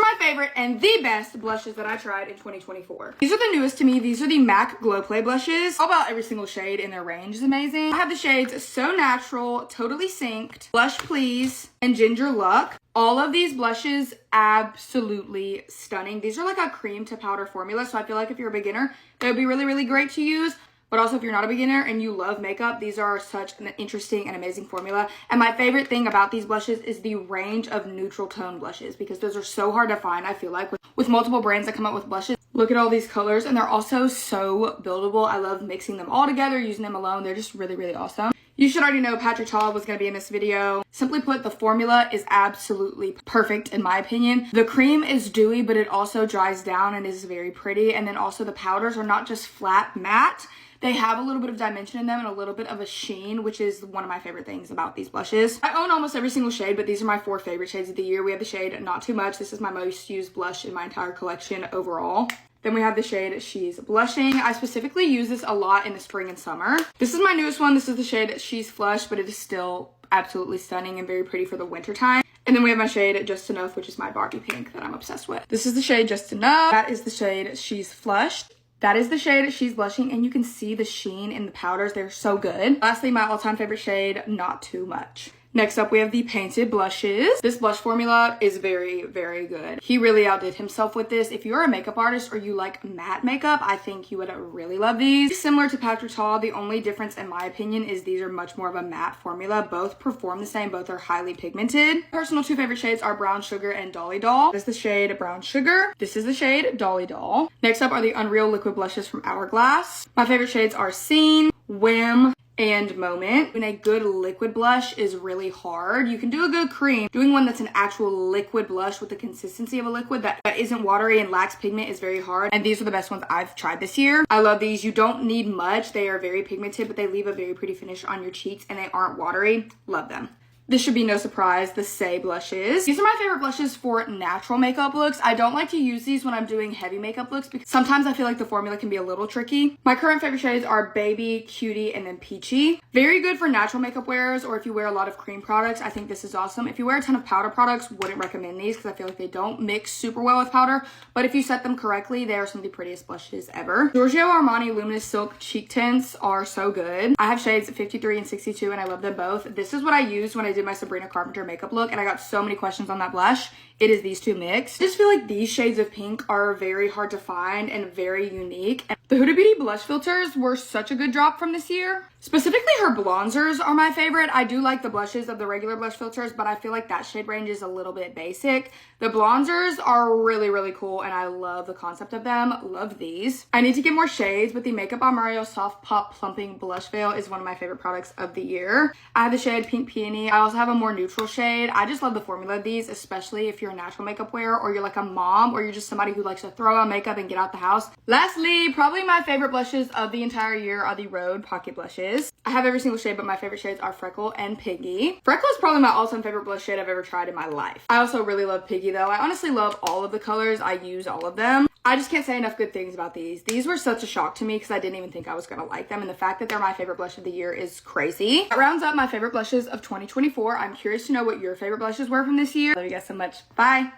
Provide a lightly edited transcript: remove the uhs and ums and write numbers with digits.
My favorite and the best blushes that I tried in 2024. These are the newest to me. These are the MAC Glow Play blushes. All about every single shade in their range is amazing. I have the shades So Natural, Totally Synced, Blush Please, and Ginger Luck. All of these blushes, absolutely stunning. These are like a cream to powder formula, so I feel like if you're a beginner, they would be really, really great to use. But also if you're not a beginner and you love makeup, these are such an interesting and amazing formula. And my favorite thing about these blushes is the range of neutral tone blushes, because those are so hard to find, I feel like, with multiple brands that come out with blushes. Look at all these colors, and they're also so buildable. I love mixing them all together, using them alone. They're just really, really awesome. You should already know Patrick Ta was going to be in this video. Simply put, the formula is absolutely perfect in my opinion. The cream is dewy, but it also dries down and is very pretty. And then also the powders are not just flat matte. They have a little bit of dimension in them and a little bit of a sheen, which is one of my favorite things about these blushes. I own almost every single shade, but these are my 4 favorite shades of the year. We have the shade Not Too Much. This is my most used blush in my entire collection overall. Then we have the shade She's Blushing. I specifically use this a lot in the spring and summer. This is my newest one. This is the shade She's Flush, but it is still absolutely stunning and very pretty for the winter time. And then we have my shade Just Enough, which is my Barbie pink that I'm obsessed with. This is the shade Just Enough. That is the shade She's Flushed. That is the shade She's Blushing, and you can see the sheen in the powders. They're so good. Lastly, my all-time favorite shade, Not Too Much. Next up, we have the Painted Blushes. This blush formula is very, very good. He really outdid himself with this. If you're a makeup artist or you like matte makeup, I think you would really love these. Similar to Patrick Ta, the only difference in my opinion is these are much more of a matte formula. Both perform the same, both are highly pigmented. Personal 2 favorite shades are Brown Sugar and Dolly Doll. This is the shade Brown Sugar. This is the shade Dolly Doll. Next up are the Unreal Liquid Blushes from Hourglass. My favorite shades are Scene, Whim, and Moment. Doing a good liquid blush is really hard. You can do a good cream. Doing one that's an actual liquid blush with the consistency of a liquid that isn't watery and lacks pigment is very hard. And these are the best ones I've tried this year. I love these. You don't need much. They are very pigmented, but they leave a very pretty finish on your cheeks and they aren't watery. Love them. This should be no surprise, the Say blushes. These are my favorite blushes for natural makeup looks. I don't like to use these when I'm doing heavy makeup looks because sometimes I feel like the formula can be a little tricky. My current favorite shades are Baby, Cutie, and then Peachy. Very good for natural makeup wearers, or if you wear a lot of cream products, I think this is awesome. If you wear a ton of powder products, wouldn't recommend these because I feel like they don't mix super well with powder, but if you set them correctly, they are some of the prettiest blushes ever. Giorgio Armani Luminous Silk Cheek Tints are so good. I have shades 53 and 62 and I love them both. This is what I used when I did my Sabrina Carpenter makeup look and I got so many questions on that blush. It is these two mixed. I just feel like these shades of pink are very hard to find and very unique. And the Huda Beauty blush filters were such a good drop from this year. Specifically, her bronzers are my favorite. I do like the blushes of the regular blush filters, but I feel like that shade range is a little bit basic. The bronzers are really, really cool, and I love the concept of them. Love these. I need to get more shades, but the Makeup by Mario Soft Pop Plumping Blush Veil is one of my favorite products of the year. I have the shade Pink Peony. I also have a more neutral shade. I just love the formula of these, especially if you're a natural makeup wearer or you're like a mom or you're just somebody who likes to throw on makeup and get out the house. Lastly, probably my favorite blushes of the entire year are the Rhode Pocket Blushes. I have every single shade, but my favorite shades are Freckle and Piggy. Freckle is probably my all-time favorite blush shade I've ever tried in my life. I also really love Piggy though. I honestly love all of the colors. I use all of them. I just can't say enough good things about these. These were such a shock to me because I didn't even think I was gonna like them, and the fact that they're my favorite blush of the year is crazy. That rounds up my favorite blushes of 2024. I'm curious to know what your favorite blushes were from this year. Love you guys so much. Bye.